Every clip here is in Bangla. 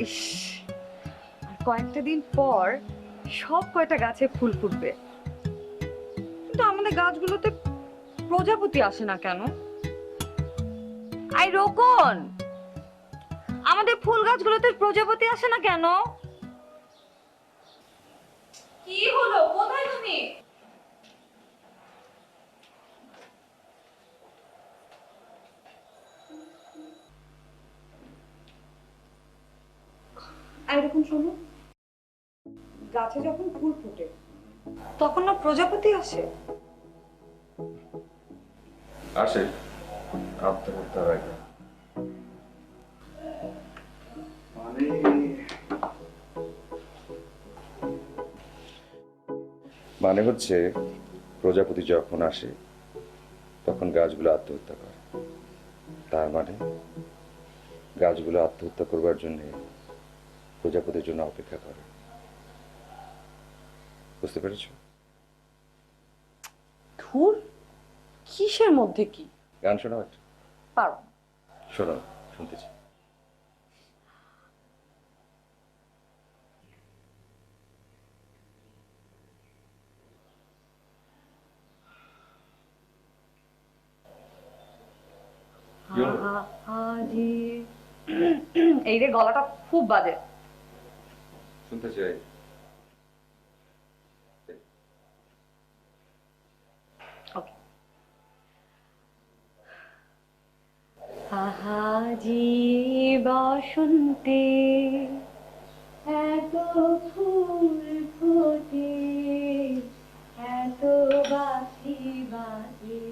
ইস, আর কয়েকটা দিন পর সব কয়টা গাছে ফুল ফুটবে, কিন্তু আমাদের গাছগুলোতে প্রজাপতি আসে না কেন? আই রোকন, আমাদের ফুল গাছগুলোতে প্রজাপতি আসে না কেন? কি হলো, কোথায় তুমি? এরকম শোনো, গাছে যখন ফুল ফোটে তখন না প্রজাপতি আসে? আসে, আত্মহত্যার আগে। মানে মানে হচ্ছে প্রজাপতি যখন আসে তখন গাছগুলো আত্মহত্যা করে। তার মানে গাছগুলো আত্মহত্যা করবার জন্য প্রজাপতির জন্য অপেক্ষা করে। বুঝতে পেরেছো? ধুর, কিসের মধ্যে কি? গান শোনাও একটা। পারো। শোনাও, শুনতেছি। এই রে, গলাটা খুব বাজে। শুনতে চাই। ওকে। আহাজি বসন্তে এত ফুল ফোটে, এত বাঁশি বাজে,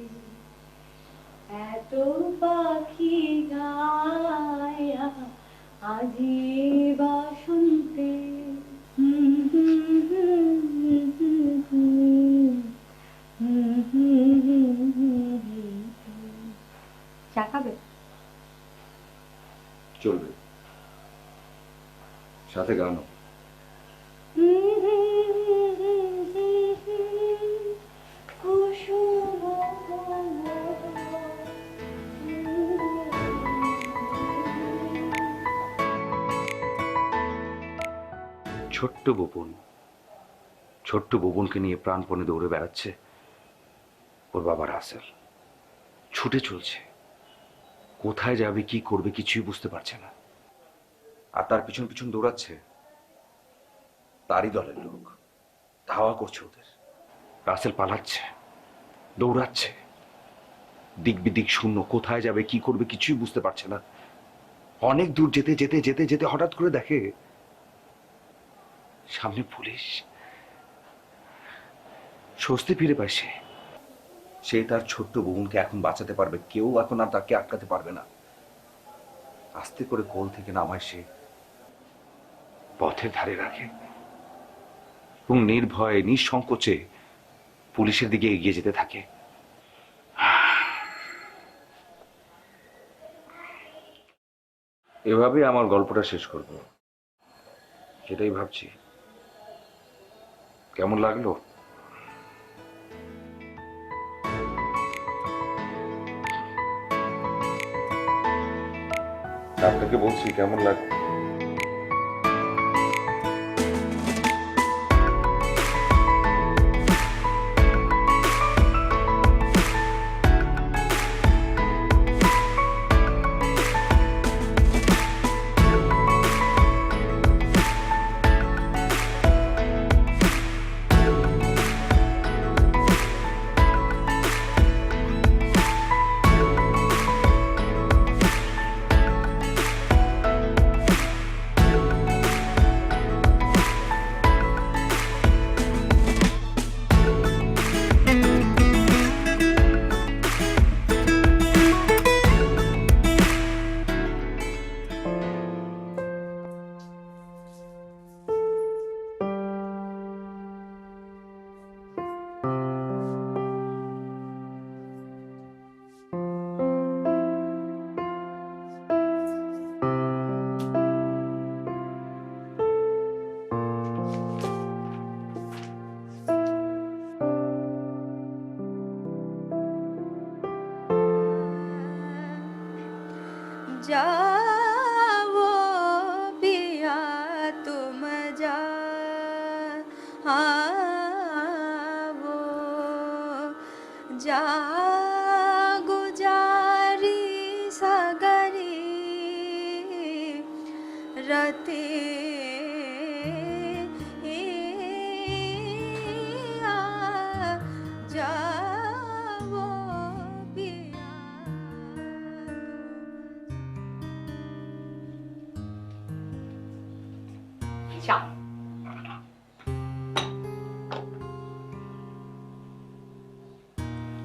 এত পাখি গায় আজি বসন্তে। চা খাবে? চলবে, সাথে গানও। ছোট্ট বুবুন, ছোট্ট বুবুনকে নিয়ে প্রাণপণে দৌড়ে বেড়াচ্ছে ওর বাবা রাসেল। ছুটে চলছে, কোথায় যাবে কি করবে কিছুই বুঝতে পারছে না। আর তার পিছন পিছন দৌড়াচ্ছে তারই দলের লোক, ধাওয়া করছে ওদের। রাসেল পালাচ্ছে, দৌড়াচ্ছে, দিক বিদিক শূন্য, কোথায় যাবে কি করবে কিছুই বুঝতে পারছে না। অনেক দূর যেতে যেতে যেতে যেতে হঠাৎ করে দেখে সামনে পুলিশ। স্বস্তি ফিরে পায় সে। সে তার ছোট্ট বোনকে এখন বাঁচাতে পারবে, কেউ এখন আর তাকে আটকাতে পারবে না। আস্তে করে কোল থেকে নামায় সে, পথের ধারে রাখে এবং নির্ভয়ে নিঃসংকোচে পুলিশের দিকে এগিয়ে যেতে থাকে। এভাবে আমার গল্পটা শেষ করব, সেটাই ভাবছি। কেমন লাগলো? আপনাকে বলছি কেমন লাগে। রাতে যাবো পিয়া। চা।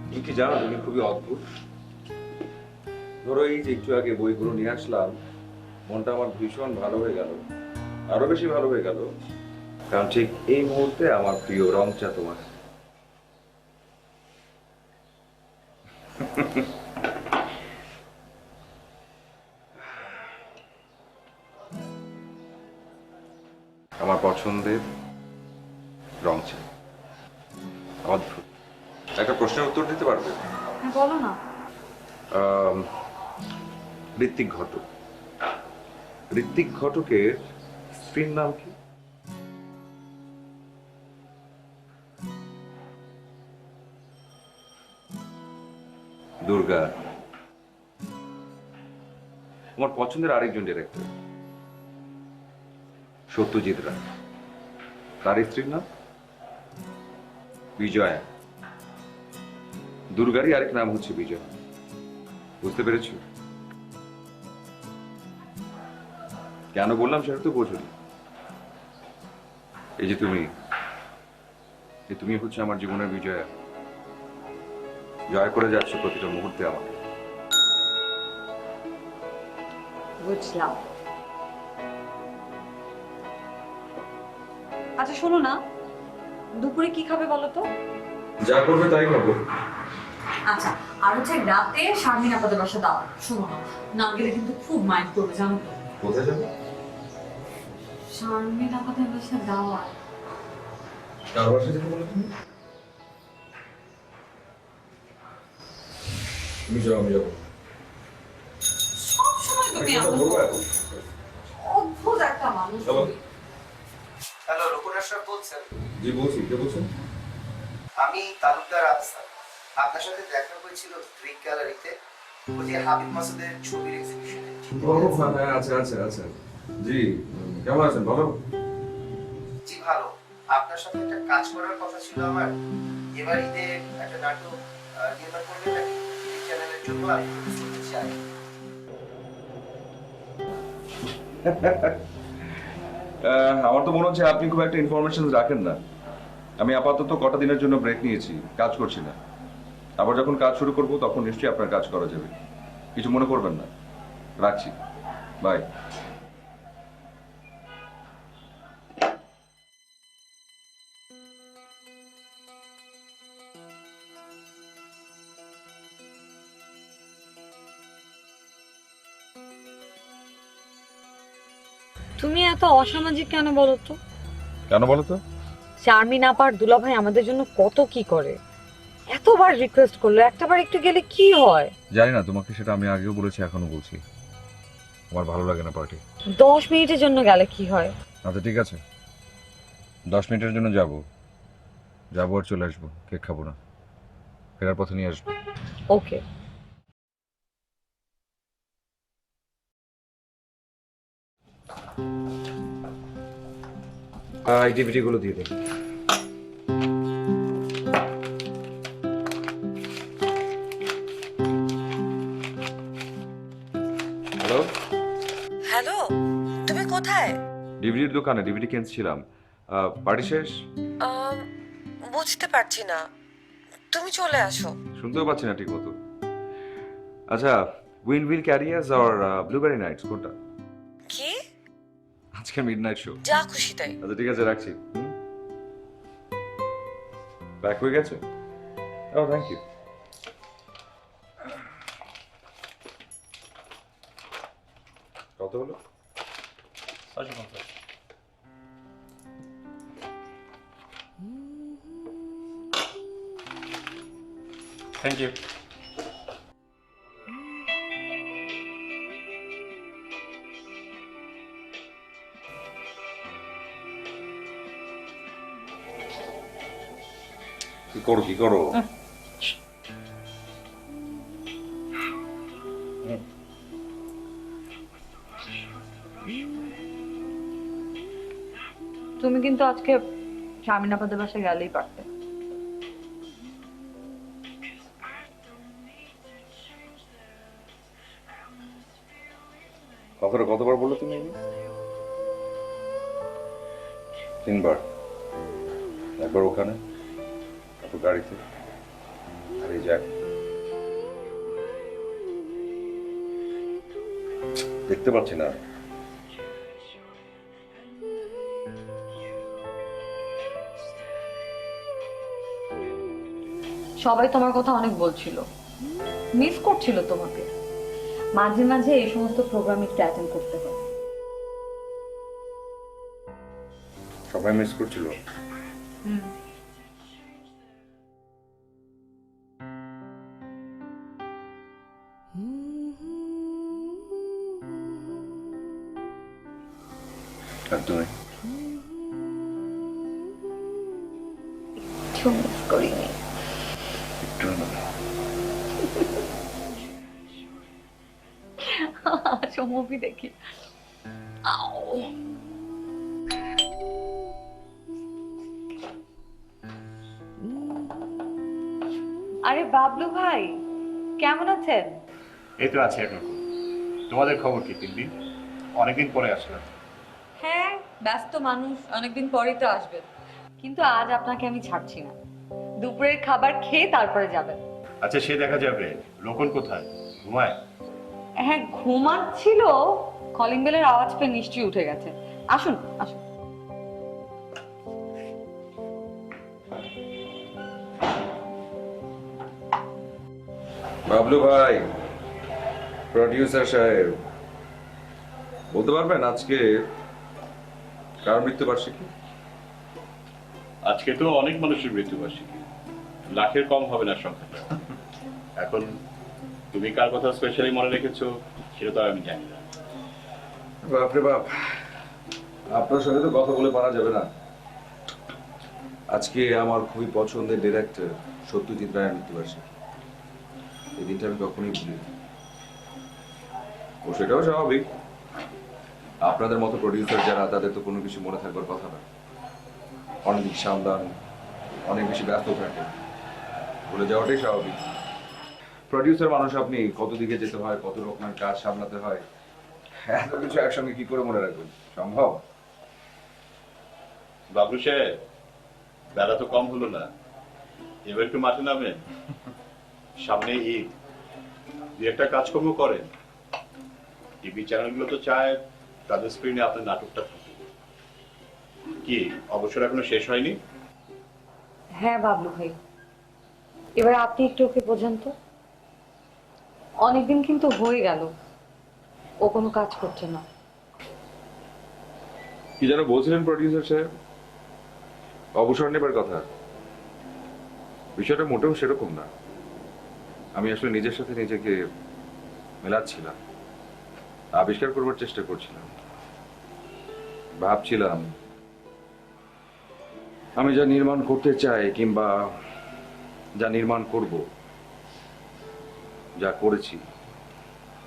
তুমি কি জানো তুমি খুবই অদ্ভুত। ধরো এই যে একটু আগে বইগুলো নিয়ে আসলাম, মনটা আমার ভীষণ ভালো হয়ে গেল, আরো বেশি ভালো হয়ে গেল, কারণ ঠিক এই মুহূর্তে আমার প্রিয় রং চা তোমার। আমার পছন্দের রং চা। অদ্ভুত। একটা প্রশ্নের উত্তর দিতে পারবে? হ্যাঁ বলো না। ঋত্বিক ঘটক। ঋত্বিক ঘটকের স্ত্রীর নাম কি? দুর্গা। আমার পছন্দের আরেকজন ডিরেক্টর সত্যজিৎ রায়, তার স্ত্রীর নাম বিজয়া। দুর্গারই আরেক নাম হচ্ছে বিজয়া। বুঝতে পেরেছো? কেন বললাম সেটা তো বোঝোনি। এই যে তুমি হচ্ছে আমার জীবনের বিজয়া, জয় করে যাচ্ছ প্রতিটা মুহূর্তে আমাকে। বুঝলাম। আচ্ছা শোনো না, দুপুরে কি খাবে বলো তো? যা করবে তাই খাবো। আচ্ছা, আর হচ্ছে রাতে শারমিন আপাদের বাসা দাওয়াত। শোনো না, না গেলে কিন্তু খুব মাইন্ড করবে জানো তো। কোথায় যাবে? শারমিন আপাদের বাসা দাওয়াত। কার বাসায় যেতে বলো তুমি? তুমি যাও, আমি যাবো। সব সময় তুমি কথা এমন বলবো করো। এখন? অদ্ভুত একটা মানুষ চলো। তুমি। হ্যালো, রকুন আশরাফ বলছেন? জি বলছি, কে বলছেন? আমি তালুকদার আফসার। আপনার সাথে দেখা হয়েছিল গ্রিক গ্যালারিতে, ওই যে হাবিব মাসুদের ছবির এক্সিবিশনে। হ্যাঁ, আচ্ছা আচ্ছা আচ্ছা। জি, কেমন আছেন বলো? জি ভালো। আপনার সাথে একটা কাজ করার কথা ছিল আমার। এবার ঈদে একটা নাটক নির্মাণ করবেন নাকি টিভি চ্যানেলের জন্য? আমি শুনতে চাই। আমার তো মনে হচ্ছে আপনি খুব একটা ইনফরমেশন রাখেন না। আমি আপাতত কটা দিনের জন্য ব্রেক নিয়েছি, কাজ করছি না। আবার যখন কাজ শুরু করব তখন নিশ্চয়ই আপনার কাজ করা যাবে, কিছু মনে করবেন না। রাখছি, বাই। তুমি এত অসামাজিক কেন বলো তো? কেন বলো তো? শারমিন আপার দুলাভাই আমাদের জন্য কত কি করে, এতবার রিকোয়েস্ট করলো, একটাবার একটু গেলে কি হয়? জানি না, তোমাকে সেটা আমি আগেও বলেছি, এখনো বলছি, আমার ভালো লাগে না পার্টি। 10 মিনিটের জন্য গেলে কি হয়? আচ্ছা ঠিক আছে, 10 মিনিটের জন্য যাবো আর চলে আসবো, কেক খাবো না, ফেরার পথে নিয়ে আসবো। ওকে। এই ডিভিডি গুলো দিয়ে দিন। হ্যালো, হ্যালো, তুমি কোথায়? ডিভিডির দোকানে ডিভিডি কিনছিলাম। পার্টি শেষ? আম, বুঝতে পারছি না, তুমি চলে আসো। শুনতেও পাচ্ছি না ঠিক মতো। আচ্ছা, উইল ক্যারিয়ার্স আর ব্লুবেরি নাইটস কোনটা? কি? আজকে মিডনাইট শো। যা খুশি তাই। আচ্ছা ঠিক আছে, রাখছি। ব্যাক হয়ে গেছে? ও থ্যাংক ইউ। কত হলো? 650। Thank you. কি করো? তুমি কিন্তু আজকে শারমিন আপাদের বাসায় গেলেই পারতে। কথাটা কতবার বললো তুমি? 3বার। একবার ওখানে, তারপর গাড়িতে, আর এই যাক দেখতে পাচ্ছি না। সবাই তোমার কথা অনেক বলছিল, মিস করছিল তোমাকে। মাঝে মাঝে এই সমস্ত প্রোগ্রাম একটু অ্যাটেন্ড করতে হয়। সবাই মিস করছিল। আর তুমি? একটু মিস করিনি। একটু না। আসো মুভি দেখি। আরে বাবলু ভাই, কেমন আছেন? এই তো আছে এখন। তোমাদের খবর কি তিন্নি? অনেকদিন পরে আসলাম। হ্যাঁ, ব্যস্ত মানুষ, অনেকদিন পরেই তো আসবেন। কিন্তু আজ আপনাকে আমি ছাড়ছি না। দুপুরের খাবার খেয়ে তারপরে যাবেন। আচ্ছা, সে দেখা যাবে। রোকন কোথায়? ঘুমায়? হ্যাঁ, ঘুমাচ্ছিল। কলিং বেলের আওয়াজ পেয়ে নিশ্চয়ই উঠে গেছে। আসুন আসুন। বাবলু ভাই, প্রডিউসার সাহেব, বলতে পারবেন আজকে কার মৃত্যুবার্ষিকী? আজকে তো অনেক মানুষের মৃত্যুবার্ষিকী, লাখের কম হবে না সংখ্যাটা। এখন তুমি কার কথা স্পেশালি মনে রেখেছো সেটা তো আমি জানি না। বাপরে বাপ, আপনার সঙ্গে তো কথা বলে পারা যাবে না। আজকে আমার খুবই পছন্দের ডিরেক্টর সত্যজিৎ রায়ের মৃত্যুবার্ষিকী। এই দিনটা আমি কখনোই ভুলি না। ও সেটাও স্বাভাবিক, আপনাদের মতো প্রডিউসার যারা, তাদের তো কোনো কিছু মনে থাকবার কথা না। অনেক সামদান, অনেক বেশি ব্যস্ত থাকে, ভুলে যাওয়াটাই স্বাভাবিক। প্রডিউসার মানুষ আপনি, কত দিকে যেতে হয়, কত রকমের কাজ সামলাতে হয়, এত কিছু একসঙ্গে কি করে মনে রাখবেন? সম্ভব? বাবলু সাহেব, বেলা তো কম হলো না, এবার একটু মাঠে নামেন। সামনে ঈদ, দু একটা কাজকর্ম করেন। টিভি চ্যানেলগুলো তো চায় তাদের স্ক্রিনে আপনার নাটকটা থাকুক। কি অবসর এখনো শেষ হয়নি? হ্যাঁ বাবলু ভাই, এবার আপনি একটু ওকে বোঝান তো। অনেকদিন কিন্তু হয়ে গেল ও কোনো কাজ করছে না। কি যেন বলছিলেন প্রডিউসার সাহেব? অবসর নেবার কথা? বিষয়টা মোটেও সেরকম না। আমি আসলে নিজের সাথে নিজেকে মেলাচ্ছিলাম, আবিষ্কার করবার চেষ্টা করছিলাম। ভাবছিলাম আমি যা নির্মাণ করতে চাই, কিংবা যা নির্মাণ করব, যা করেছি,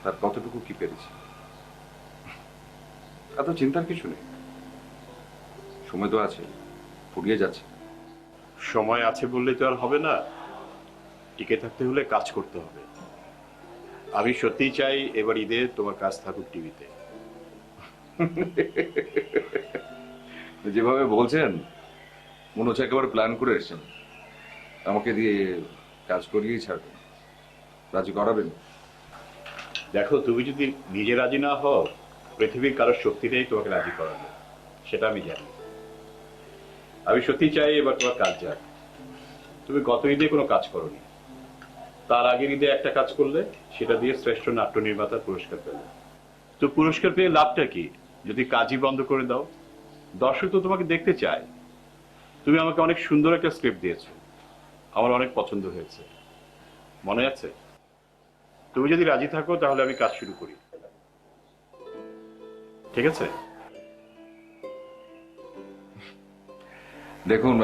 তার কতটুকু কি পেরেছি। এত চিন্তার কিছু নেই, সময় তো আছে, ফুরিয়ে যাচ্ছে। সময় আছে বললেই তো আর হবে না, টিকে থাকতে হলে কাজ করতে হবে। আমি সত্যিই চাই এবার ঈদে তোমার কাজ থাকুক টিভিতে। যেভাবে বলছেন মনে হচ্ছে একেবারে প্ল্যান করে এসেছেন, আমাকে দিয়ে কাজ করিয়েই ছাড়বেন, রাজি করাবেন। দেখো, তুমি যদি নিজে রাজি না হও, পৃথিবীর কারোর শক্তি নেই তোমাকে রাজি করানো, সেটা আমি জানি। আমি সত্যি চাই এবার তোমার কাজ যাক। তুমি গত ঈদে কোনো কাজ করোনি, তার আগের ঈদে একটা কাজ করলে, সেটা দিয়ে শ্রেষ্ঠ নাট্য নির্মাতার পুরস্কার পেলে। তো পুরস্কার পেয়ে লাভটা কি যদি কাজই বন্ধ করে দাও? দর্শক তো তোমাকে দেখতে চায়। তুমি আমাকে অনেক সুন্দর একটা স্ক্রিপ্ট দিয়েছো, আমার অনেক পছন্দ হয়েছে, মনে আছে? তুমি যদি রাজি থাকো তাহলে আমি কাজ শুরু করি, ঠিক আছে? দেখুন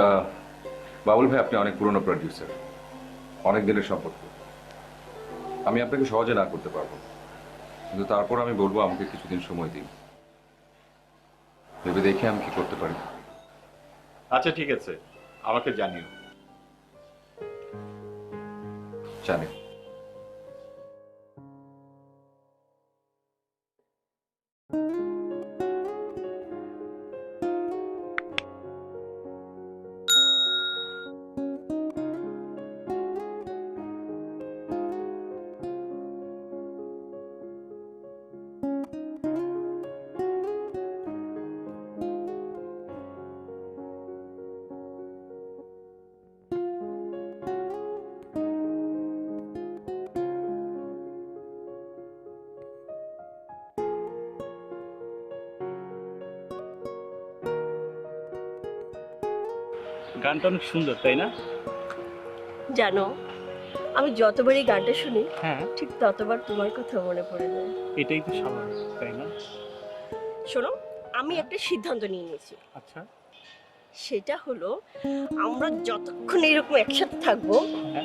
বাবুল ভাই, আপনি অনেক পুরনো প্রডিউসার, অনেক দিনের সম্পর্ক। আমি আপনাকে সহজে না করতে পারবো, কিন্তু তারপর আমি বলবো আমাকে কিছুদিন সময় দিন, ভেবে দেখে আমি কি করতে পারি। আচ্ছা ঠিক আছে, আমাকে জানিও। জানি। গানটা অনেক সুন্দর, তাই না? জানো, আমি যতবার এই গানটা শুনি হ্যাঁ, ঠিক ততবার তোমার কথা মনে পড়ে যায়। এটাই তো স্বাভাবিক, তাই না? শোনো, আমি একটা সিদ্ধান্ত নিয়ে নিয়েছি। আচ্ছা, সেটা হলো আমরা যতক্ষণ এরকম একসাথে থাকবো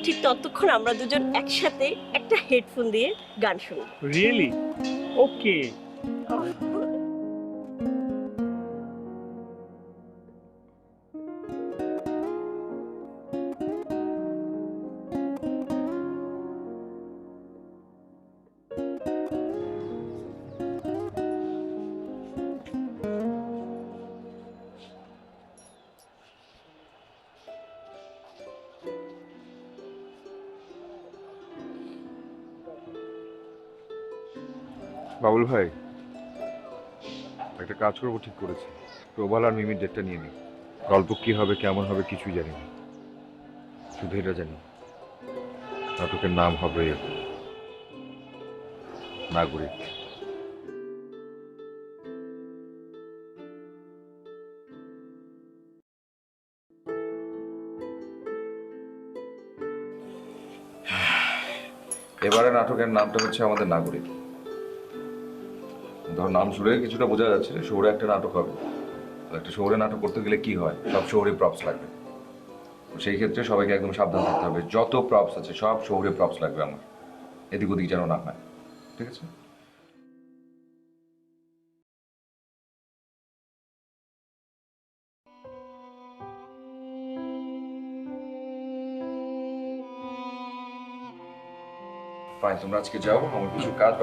ঠিক ততক্ষণ আমরা দুজন একসাথে একটা হেডফোন দিয়ে গান শুনবো। রিয়েলি? ওকে। বাবুল ভাই, একটা কাজ করবো ঠিক করেছি। প্রবাল আর মিমির ডেটটা নিয়ে নিই। গল্প কি হবে কেমন হবে কিছুই জানি না, শুধু এটা জানি নাটকের নাম হবে নাগরিক। এবারে নাটকের নামটা হচ্ছে আমাদের নাগরিক। ধর নাম শুনে কিছুটা বোঝা যাচ্ছে শহরে একটা নাটক হবে। একটা শহরে নাটক করতে গেলে কি হয়, সব শহরে প্রপস লাগবে। সেই ক্ষেত্রে সবাইকে একদম সাবধান থাকতে হবে, যত প্রপস আছে সব শহরে প্রপস লাগবে আমার, এদিক ওদিক যেন না হয়। ঠিক আছে? ফাইন, তোমরা আজকে যাও, আমার কিছু কাজ।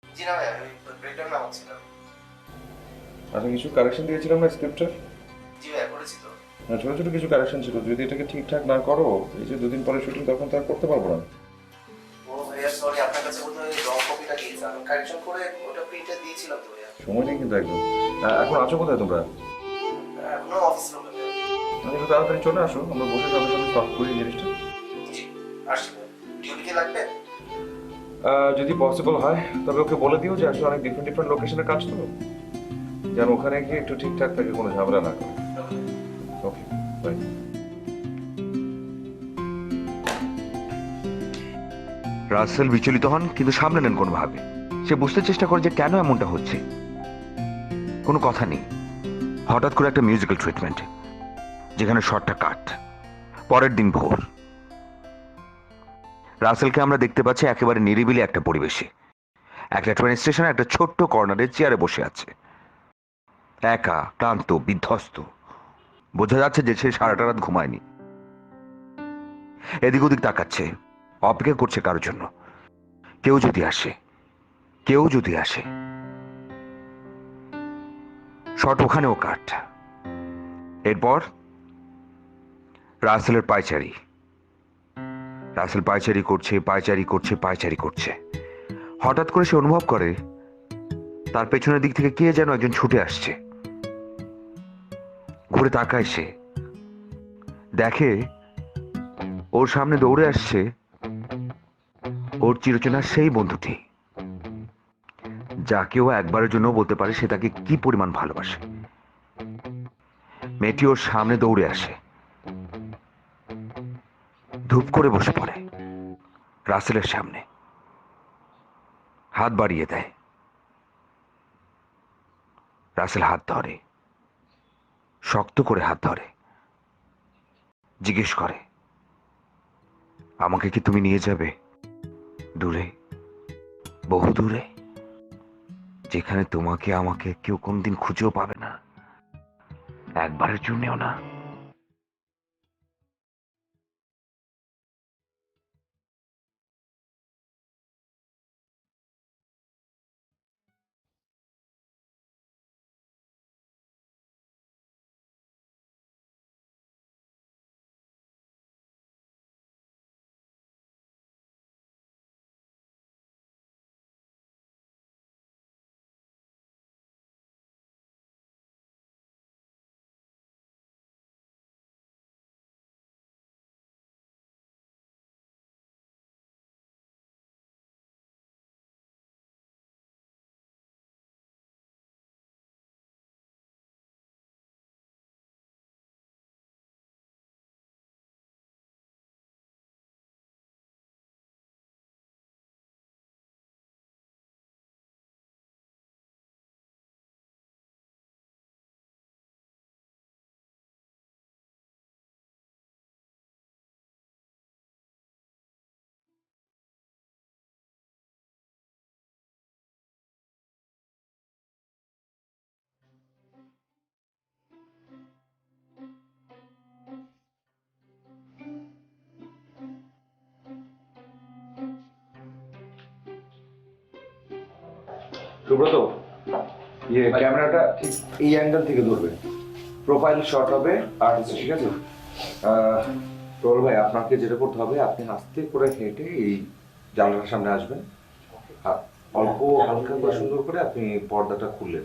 জি না ভাই, আমি ব্রেকডাউন নামাচ্ছিলাম। আচ্ছা, কিছু কারেকশন দিয়েছিলাম না স্ক্রিপ্টে? জি ভাই, করেছি তো। হ্যাঁ, ছোট ছোট কিছু কারেকশন ছিল। যদি এটাকে ঠিকঠাক না করো, এই যে দুদিন পরে শুটিং, তখন তো আর করতে পারবো না। ও ভাইয়া সরি, আপনার কাছে বোধহয় রং কপিটা গিয়েছে। আমি কারেকশন করে ওটা প্রিন্টে দিয়েছিলাম তো ভাইয়া। সময় নেই কিন্তু একদম। এখন আছো কোথায় তোমরা? এখনো অফিস রুমে ভাইয়া। তুমি একটু তাড়াতাড়ি চলে আসো, আমরা বসে সবার সাথে সলভ করি জিনিসটা। জি, আসছি ভাইয়া। ডিউটি কি লাগবে? যদি পসিবল হয় তবে ওকে বলে দিও যে আসলে অনেক ডিফারেন্ট ডিফারেন্ট লোকেশনে কাজ তো, যেন ওখানে গিয়ে একটু ঠিকঠাক থাকে, কোনো ঝামেলা না করে। ওকে, বাই। রাসেল বিচলিত হন কিন্তু সামলে নেন কোনোভাবে। সে বুঝতে চেষ্টা করে যে কেন এমনটা হচ্ছে। কোনো কথা নেই, হঠাৎ করে একটা মিউজিক্যাল ট্রিটমেন্ট, যেখানে শটটা কাট। পরের দিন ভোর, রাসেলকে আমরা দেখতে পাচ্ছি একেবারে নিরিবিলি একটা পরিবেশে, একটা ট্রেন স্টেশনে একটা ছোট্ট কর্নারের চেয়ারে বসে আছে, একা, ক্লান্ত, বিধ্বস্ত। বোঝা যাচ্ছে যে সে সারাটা রাত ঘুমায়নি। এদিক ওদিক তাকাচ্ছে, অপেক্ষা করছে কারোর জন্য, কেউ যদি আসে। কেউ যদি আসে শট ওখানেও কাট। এরপর রাসেলের পায়চারি। রাসেল পায়চারি করছে, পায়চারি করছে, পায়চারি করছে। হঠাৎ করে সে অনুভব করে তার পেছনের দিক থেকে কে যেন একজন ছুটে আসছে। ঘুরে তাকায় সে, দেখে ওর সামনে দৌড়ে আসছে ওর চিরচেনা সেই বন্ধুটি, যাকে ও একবারের জন্য বলতে পারে সে তাকে কি পরিমাণ ভালোবাসে। মেয়েটি ওর সামনে দৌড়ে আসে, ধূপ করে বসে পড়ে রাসেলের সামনে, হাত বাড়িয়ে দেয়। রাসেল হাত ধরে, শক্ত করে হাত ধরে, জিজ্ঞেস করে, আমাকে কি তুমি নিয়ে যাবে দূরে, বহু দূরে, যেখানে তোমাকে আমাকে কেউ কোনদিন খুঁজেও পাবে না, একবারের জন্যও না? সুব্রত, ক্যামেরাটা ঠিক এই অ্যাঙ্গেল থেকে ধরবে, প্রোফাইল শট হবে আর্টিস্ট, ঠিক আছে? রোল ভাই, আপনাকে যেটা করতে হবে, আপনি আস্তে করে হেঁটে এই জানলার সামনে আসবেন, অল্প হালকা করে সুন্দর করে আপনি পর্দাটা খুললেন।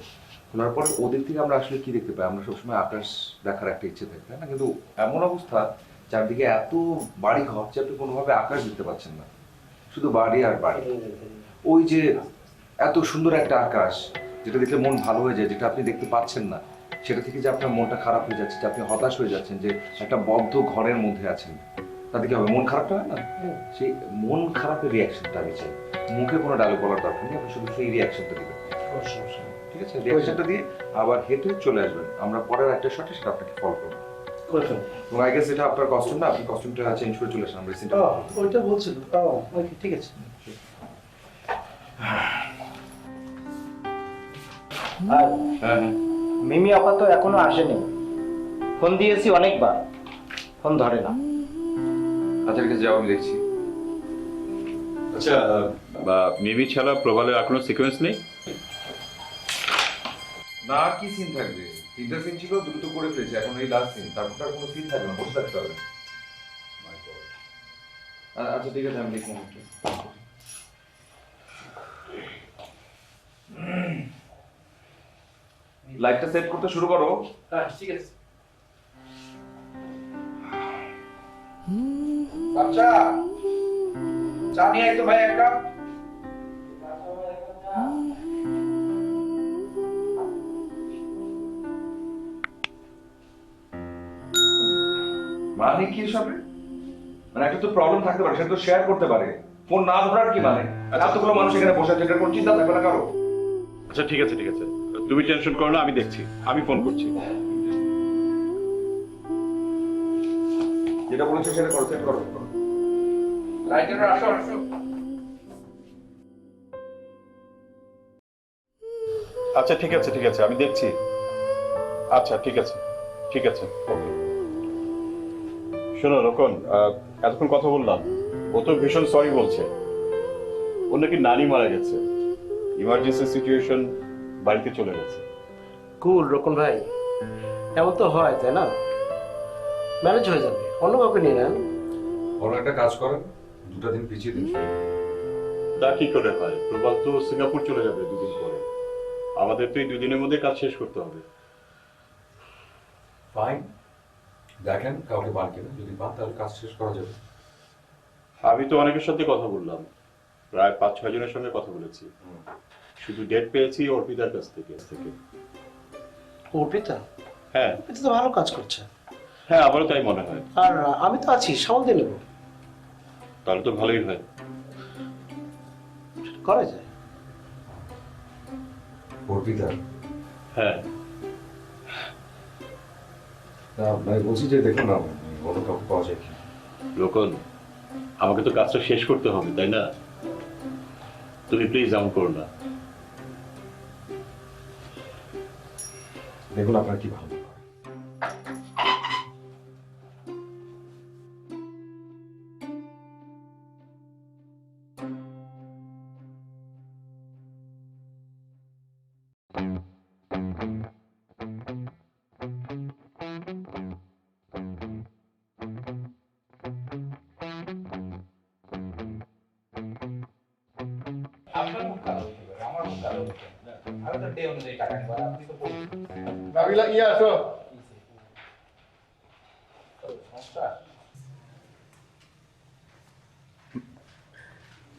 খোলার পরে ওদের থেকে আমরা আসলে কি দেখতে পাই? আমরা সবসময় আকাশ দেখার একটা ইচ্ছে থাকে, তাই না? কিন্তু এমন অবস্থা চারদিকে এত বাড়ি ঘর যে আপনি কোনোভাবে আকাশ দেখতে পাচ্ছেন না, শুধু বাড়ি আর বাড়ি। ওই যে এত সুন্দর একটা আকাশ, যেটা দেখলে মন ভালো হয়ে যায়, যেটা আপনি দেখতে পাচ্ছেন না, সেটা থেকে যে আপনার মনটা খারাপ হয়ে যাচ্ছে, যে আপনি হতাশ হয়ে যাচ্ছেন, যে একটা বদ্ধ ঘরের মধ্যে আছেন, তাতে কি হবে? মন খারাপটা হয় না? সেই মন খারাপের রিয়াকশনটা আমি চাই। মুখে কোনো ডায়লগ বলার দরকার নেই, আপনি শুধু সেই রিয়াকশনটা দিবেন, ঠিক আছে? রিয়াকশনটা দিয়ে আবার হেঁটে চলে আসবেন, আমরা পরের একটা শটে সেটা আপনাকে ফলো করবো। এবং আই গেস এটা আপনার কস্টিউম না, আপনি কস্টিউমটা চেঞ্জ করে চলে আসেন, আমরা সিনটা ওইটা বলছিল। ওকে, ঠিক আছে। আর মিমি আপাতত এখনো আসেনি, ফোন দিয়েছি অনেকবার, ফোন ধরে না। আচ্ছা, ঠিক আছে, যাও, আমি দেখছি। আচ্ছা, মিমি ছাড়া প্রবালের আর কোনো সিকোয়েন্স নেই? না, কি সিন থাকবে? তিনটা সিন ছিল, দুটো তো করে ফেলেছি, এখন এই লাস্ট সিন, তারপর আর কোনো সিন থাকবে না, বসে থাকতে হবে। আচ্ছা, ঠিক আছে, আমি দেখলাম একটু। লাইটটা সেট করতে শুরু করো। হ্যাঁ, ঠিক আছে। আচ্ছা, চা নিয়ে আয় তো ভাই এক কাপ। মানে কি সবে? মানে একটা তো প্রবলেম থাকতে পারে, সেটা তো শেয়ার করতে পারে। ফোন না ধরার কি মানে? এতগুলো মানুষ এখানে বসে আছে, এটার কোনো চিন্তা থাকবে না কারো? আচ্ছা, ঠিক আছে, ঠিক আছে, তুমি টেনশন করো না, আমি দেখছি, আমি ফোন করছি। যেটা বলেছো সেটা করো, সেট করো। রাইটার আসো আসো। আচ্ছা, ঠিক আছে, ঠিক আছে, আমি দেখছি। আচ্ছা, ঠিক আছে, ঠিক আছে, ওকে। শোনো রোকন, এতক্ষণ কথা বললাম, ও তো ভীষণ সরি বলছে, ওর নাকি নানি মারা গেছে, ইমার্জেন্সি সিচুয়েশন, বাড়িতে চলে গেছে। কুল রকম ভাই, এমন তো হয় তাই না? ম্যানেজ হয়ে যাবে, অন্য কাউকে নিয়ে নেন। বড় একটা কাজ করেন, 2টা দিন পিছিয়ে দিন। তা কি করে হয়? প্রবাল তো সিঙ্গাপুর চলে যাবে 2 দিন পরে। আমাদের তো এই 2 দিনের মধ্যে কাজ শেষ করতে হবে। ফাইন, দেখেন কাউকে পান কিনা, যদি পান তাহলে কাজ শেষ করা যাবে। আমি তো অনেকের সাথে কথা বললাম, প্রায় 5-6 জনের সঙ্গে কথা বলেছি। শুধু ডেট পেয়েছি অর্পিতার কাছ থেকে। অর্পিতা? হ্যাঁ অর্পিতা তো ভালো কাজ করছে। হ্যাঁ, আমারও তাই মনে হয়। আর আমি তো আছি, সামাল দিয়ে নেবো। তাহলে তো ভালোই হয়। করা যায়। অর্পিতা? হ্যাঁ, না ভাই, বলছি যে দেখুন না অন্য কাউকে পাওয়া যায় কি। রোকন, আমাকে তো কাজটা শেষ করতে হবে তাই না? তুমি প্লিজ এমন করো না। দেখুন আপনার কি ভালো।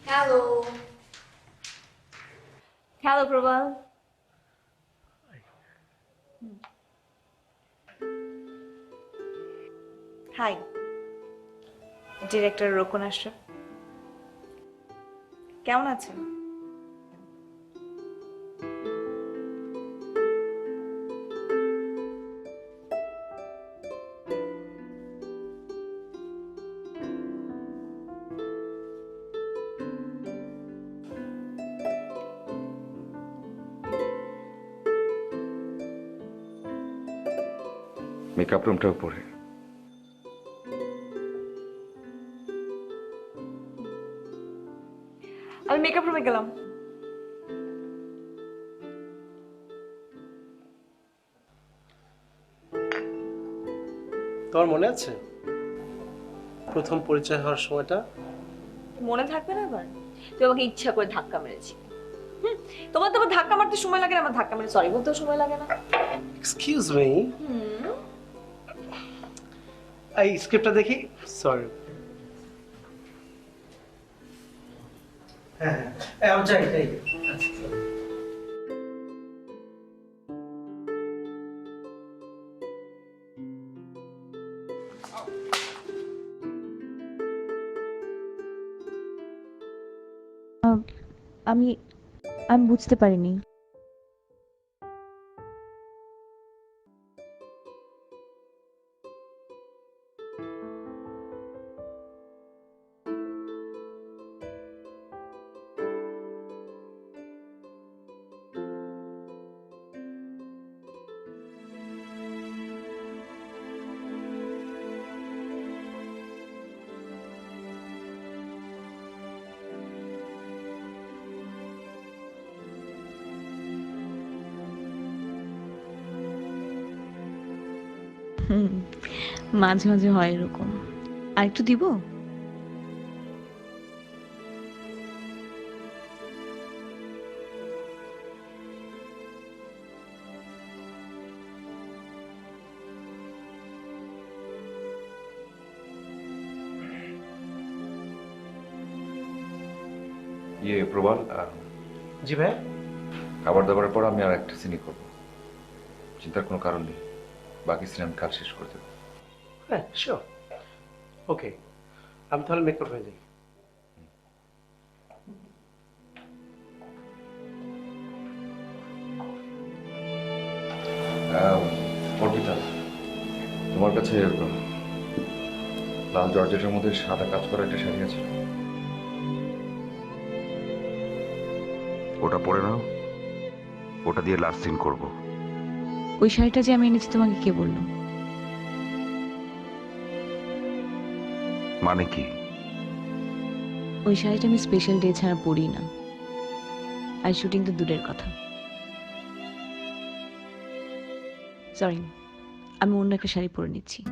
হ্যালো। হ্যালো প্রবাল। হাই, ডিরেক্টর রোকন আশরাফ। কেমন আছেন? মেকআপ রুমটা উপরে। আমি মেকআপ রুমে গেলাম। তোমার মনে আছে প্রথম পরিচয় হওয়ার সময়টা? মনে থাকবে না আবার? তুই আমাকে ইচ্ছা করে ধাক্কা মেরেছি। তোমার তো আবার ধাক্কা মারতে সময় লাগে না, আমার ধাক্কা মেরে সরি বলতেও সময় লাগে না। এক্সকিউজ মি, এই স্ক্রিপ্টটা দেখি। সরি। হ্যাঁ হ্যাঁ, আমি যাই যাই। আমি আমি বুঝতে পারিনি। মাঝে মাঝে হয় এরকম। আর একটু দিব? প্রবাল, জি ভাই। খাবার দাবারের পর আমি আর একটা সিনে করবো, চিন্তার কোনো কারণ নেই। বাকি সিনে আমি কাজ শেষ করে দেবো। হ্যাঁ শিওর। ওকে, আমি তাহলে মেকআপ হয়ে যাই। অর্পিতা, তোমার কাছে লাল জর্জেটের মধ্যে সাদা কাজ করা একটা শাড়ি আছে, ওটা পরে নাও, ওটা দিয়ে লাস্ট সিন করবো। ওই শাড়িটা যে আমি এনেছি তোমাকে কে বললো? মানে কি? ওই শাড়িটা আমি স্পেশাল ডে ছাড়া পরি না। আর শুটিং তো দূরের কথা। সরি, আমি অন্য একটা শাড়ি পরে নিচ্ছি।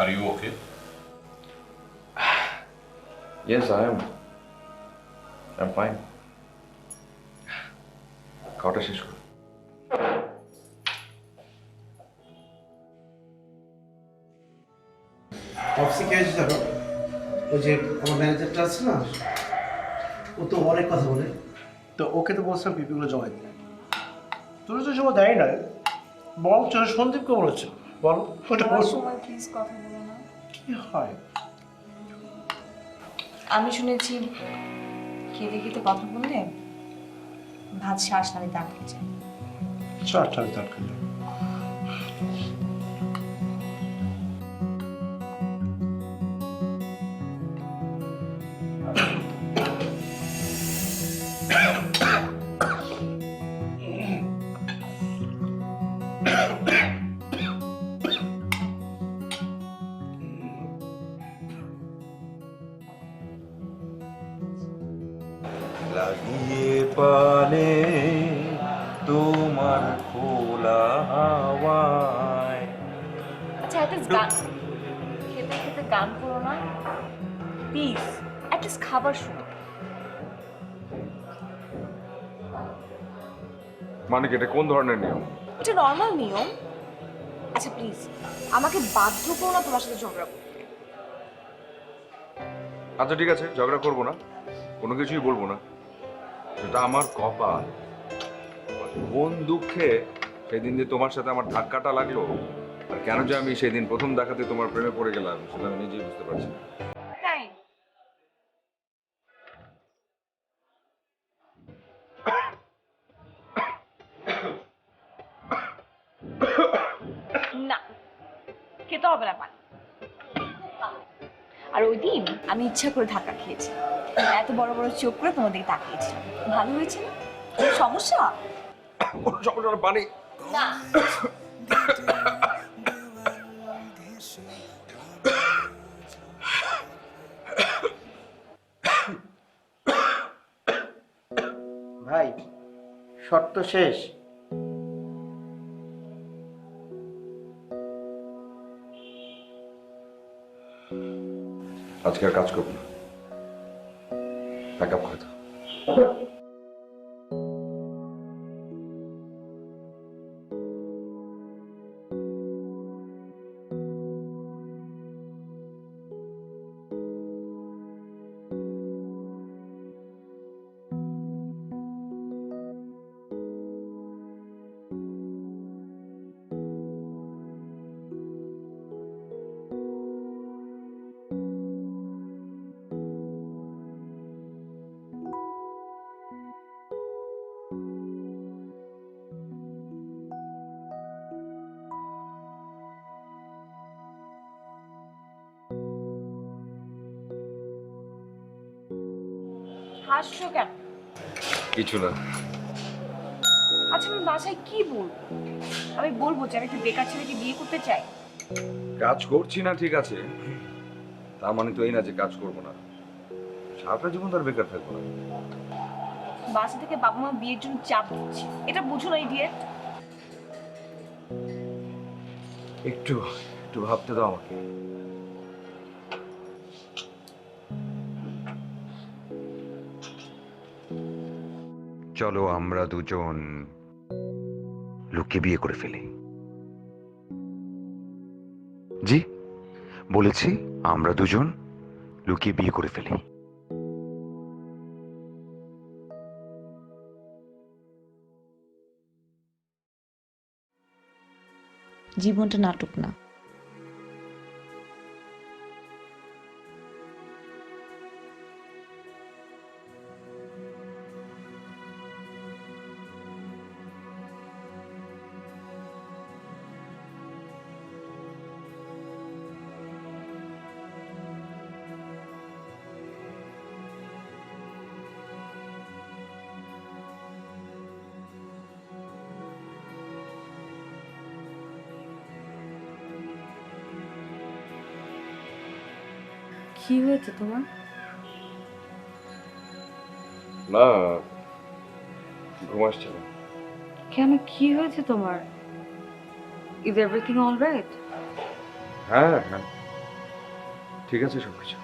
Are you okay? Yes, I am. I'm fine. খাওয়াটা শেষ করো। অফিসে কে হয়েছে দেখো, ওই যে আমার ম্যানেজারটা আছে না, ও তো অনেক কথা বলে, তো ওকে তো বলছিলাম পিপিগুলো জমা দিতে। তোর তো জমা দেয় না, বল সন্দীপকে বলেছে, বল ওটা বল। সময় প্লিজ কথা বলো না। কি হয়? আমি শুনেছি খেতে খেতে কথা বললে ভাত শ্বাস না দিতে আটকে যায়। চারটা আটকে যায়। লাগিয়ে পালে তোমার খোলা হাওয়ায়। আচ্ছা অ্যাটলিস্ট গান খেতে খেতে গান করো না প্লিজ, অ্যাটলিস্ট খাবার শুনো। মানে কি এটা কোন ধরনের নিয়ম? এটা নর্মাল নিয়ম। আচ্ছা প্লিজ আমাকে বাধ্য করো না তোমার সাথে ঝগড়া করতে। আচ্ছা ঠিক আছে, ঝগড়া করবো না, কোনো কিছুই বলবো না, এটা আমার কপাল। কোন দুঃখে সেদিন যে তোমার সাথে আমার ধাক্কাটা লাগলো, আর কেন যে আমি সেদিন প্রথম দেখাতে তোমার প্রেমে পড়ে গেলাম, সেটা আমি নিজেই বুঝতে পারছি না। তাই না, খেতে হবে না পানি। আর ওই দিন আমি ইচ্ছা করে ধাক্কা খেয়েছি, এত বড় বড় চোখ করে তোমার দিকে তাকিয়েছিলাম। ভালো হয়েছে না? সমস্যা? কোনো সমস্যা না, পানি। না ভাই, শর্ত শেষ। আজকে আর কাজ করবো না, প্যাক আপ করে দাও। হাসছো কেন? কিছু না। আচ্ছা আমি বাসায় কি বলবো? আমি বলবো যে আমি একটা বেকার ছেলেকে বিয়ে করতে চাই? কাজ করছি না ঠিক আছে, তার মানে তো এই না যে কাজ করবো না। সারাটা জীবন তার বেকার থাকবো না। বাসা থেকে বাবা মা বিয়ের জন্য চাপ দিচ্ছে, এটা বুঝো না ইডিয়েট? একটু একটু ভাবতে দাও আমাকে। চলো আমরা দুজন লুকিয়ে বিয়ে করে ফেলি। জি, বলেছি আমরা দুজন লুকিয়ে বিয়ে করে ফেলি। জীবনটা নাটক না। কি হয়েছে তোমার? না, ঘুম আসছে না। কেন, কি হয়েছে তোমার? Is everything all right? হ্যাঁ হ্যাঁ, ঠিক আছে সবকিছু।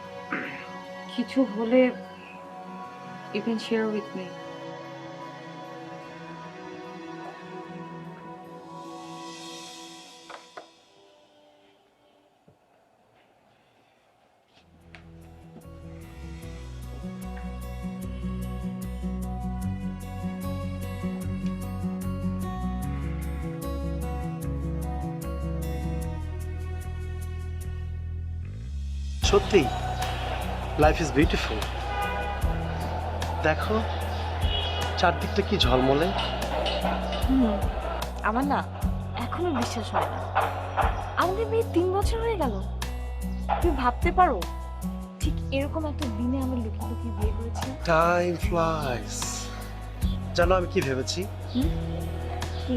কিছু হলে you can share with me. সত্যি লাইফ ইজ বিউটিফুল। দেখো চারদিকটা কি ঝলমলে। আমার না এখনো বিশ্বাস হয় না আমাদের বিয়ে 3 বছর হয়ে গেল। তুমি ভাবতে পারো ঠিক এরকম একটা দিনে আমরা লুকিয়ে লুকিয়ে বিয়ে করেছি। Time flies. জানো আমি কি ভেবেছি? কি?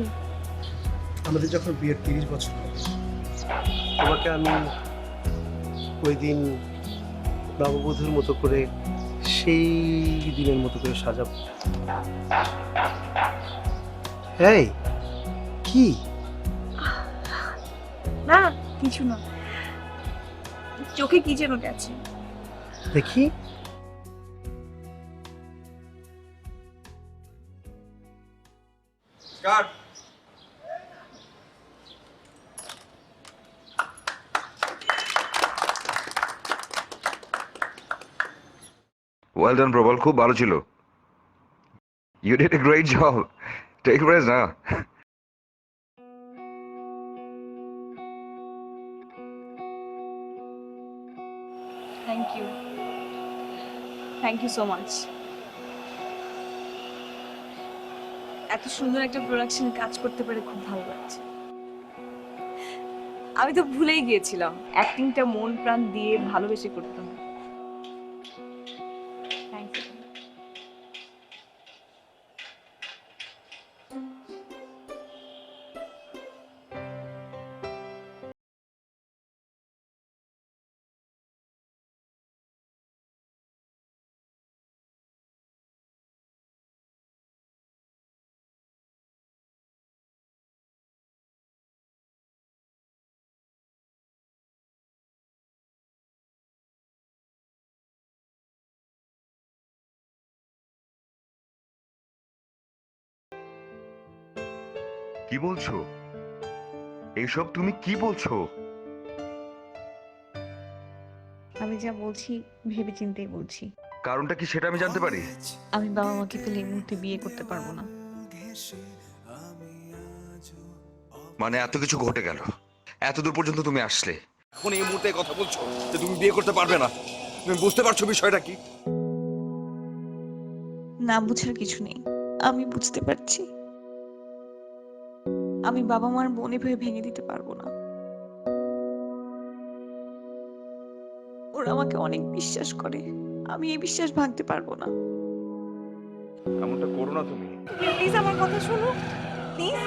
আমাদের যখন বিয়ের 30 বছর হবে, তোমাকে আমি ওই দিন নববধূর মতো করে সেই দিনের মতো করে সাজাবো। এই কি? না কিছু না, চোখে কি যেন গেছে। দেখি। কাট। ওয়েল ডান প্রবল, খুব ভালো ছিল। You did a great job. Take prize না। Thank you so much. এত সুন্দর একটা প্রোডাকশনে কাজ করতে পেরে খুব ভালো লাগছে। আমি তো ভুলেই গিয়েছিলাম অ্যাক্টিংটা মন প্রাণ দিয়ে ভালোবেসে করতাম। Thank you. কি বলছো? এইসব তুমি কি বলছো? আমি যা বলছি ভেবে চিন্তেই বলছি। কারণটা কি সেটা আমি জানতে পারি? আমি বাবা মাকে ফেলে এই মুহূর্তে বিয়ে করতে পারবো না। মানে এত কিছু ঘটে গেল, এত দূর পর্যন্ত তুমি আসলে, এখন এই মুহূর্তে কথা বলছো যে তুমি বিয়ে করতে পারবে না? তুমি বুঝতে পারছো বিষয়টা কি? না বুঝার কিছু নেই, আমি বুঝতে পারছি। আমি বাবা মার মনে ভয়ে ভেঙে দিতে পারবো না। ওরা আমাকে অনেক বিশ্বাস করে, আমি এই বিশ্বাস ভাঙতে পারবো না। এমনটা করো না তুমি। প্লিজ আমার কথা শোনো, প্লিজ।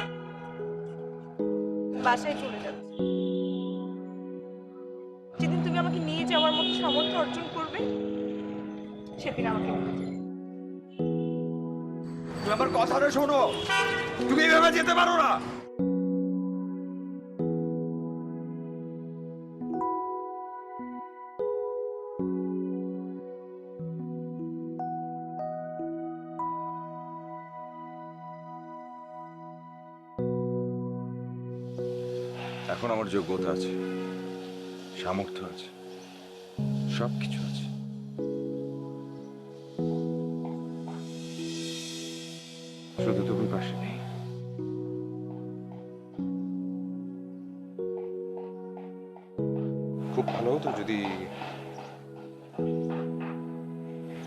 বাসায় চলে যাচ্ছি। যেদিন তুমি আমাকে নিয়ে যাওয়ার মতো সামর্থ্য অর্জন করবে সেদিন আমাকে নিয়ে যাবে। তুমি আমার কথাটা শোনো, তুমি এভাবে যেতে পারো না। এখন আমার যোগ্যতা আছে, সামর্থ্য আছে, সবকিছু আছে। শুধু তুমি পাশে নেই। খুব ভালো হতো যদি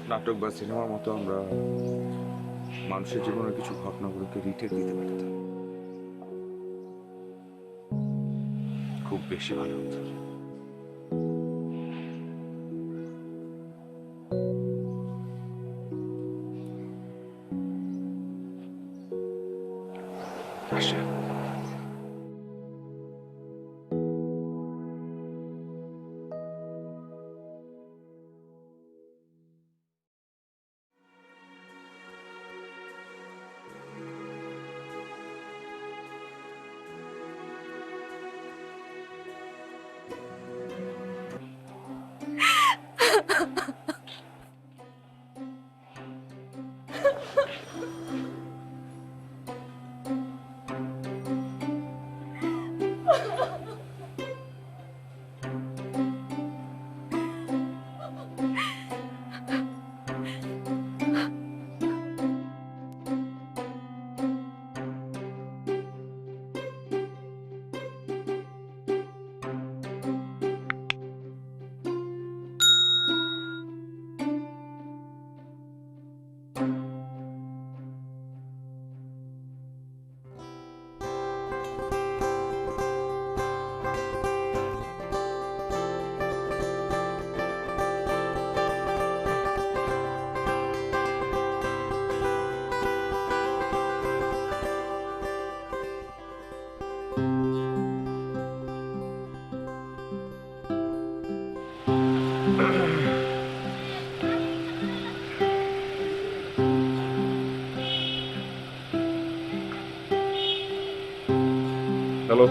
নাটক বা সিনেমার মতো আমরা মানুষের জীবনের কিছু ঘটনাগুলোকে রিটেক দিতে পারতাম। খুব বেশি ভালো হতো। আশা, হ্যালো।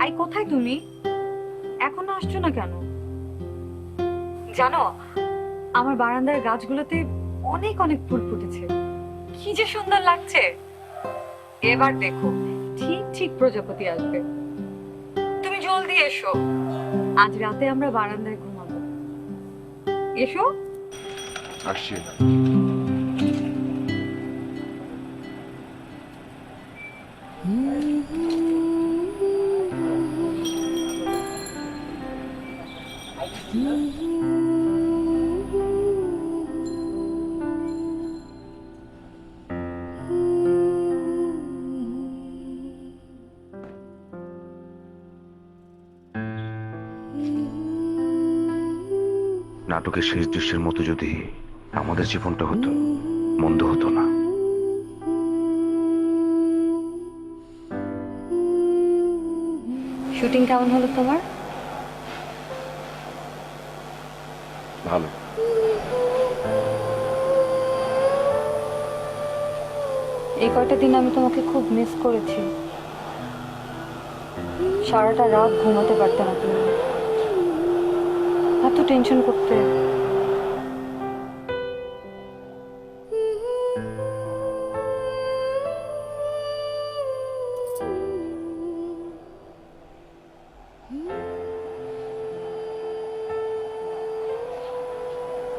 আই কোথায় তুমি? এখনো আসছো না কেন? জানো, আমার বারান্দার গাছগুলোতে অনেক অনেক ফুল ফুটেছে। কি যে সুন্দর লাগছে। এবার দেখো, ঠিক ঠিক প্রজাপতি আসবে। তুমি জলদি এসো, আজ রাতে আমরা বারান্দায় ঘুমাবো। এসো। আসছি। নাটকের শেষ দৃশ্যের মতো যদি আমাদের জীবনটা হতো, মন্দ হতো না। শুটিং কেমন হলো তোমার? ভালো। এই কয়টা দিন আমি তোমাকে খুব মিস করেছি। সারাটা রাত ঘুমাতে পারতে না তুমি, এত টেনশন করতে।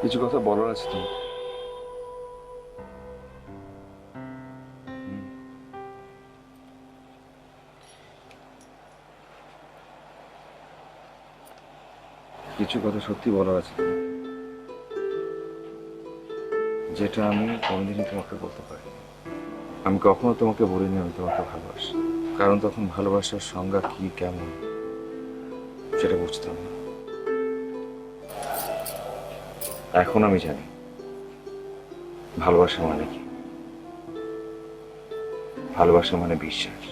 কিছু কথা বলার আছে তোমার। কিছু কথা সত্যি বলার আছে, যেটা আমি কোনদিনই তোমাকে বলতে পারি। আমি কখনো তোমাকে বলিনি আমি তোমাকে ভালোবাসি, কারণ তখন ভালোবাসার সংজ্ঞা কি কেমন সেটা বুঝতাম না। এখন আমি জানি ভালোবাসা মানে কি। ভালোবাসা মানে বিশ্বাস,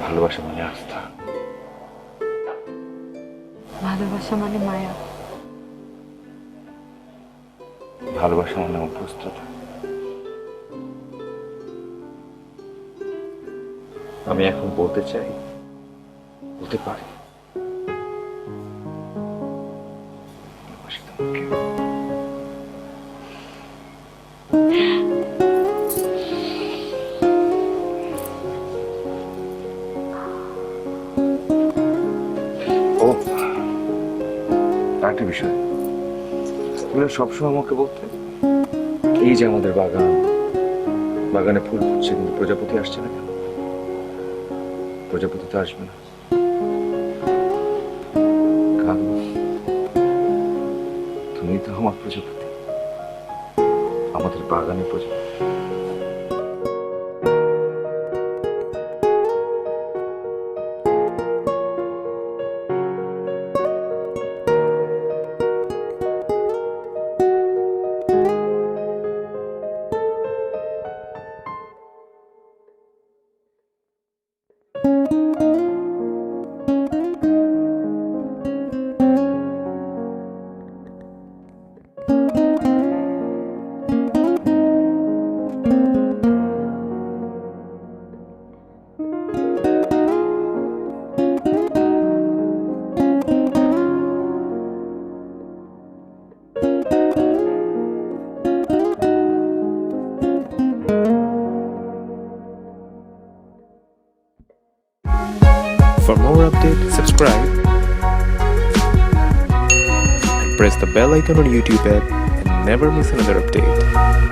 ভালোবাসা মানে আস্থা, ভালোবাসা মানে মায়া, ভালোবাসা মানে অভ্যস্ততা। আমি এখন বলতে চাই, বলতে পারি, ভালোবাসি তোমাকে। একটা বিষয়, তুমি সবসময় আমাকে বলতে এই যে আমাদের বাগানে ফুল ফুটছে কিন্তু প্রজাপতি আসছে না কেন? প্রজাপতি তো আসবে না, কারণ তুমি তো আমার প্রজাপতি, আমাদের বাগানের প্রজাপতি। For more updates, subscribe and press the bell icon on YouTube app and never miss another update.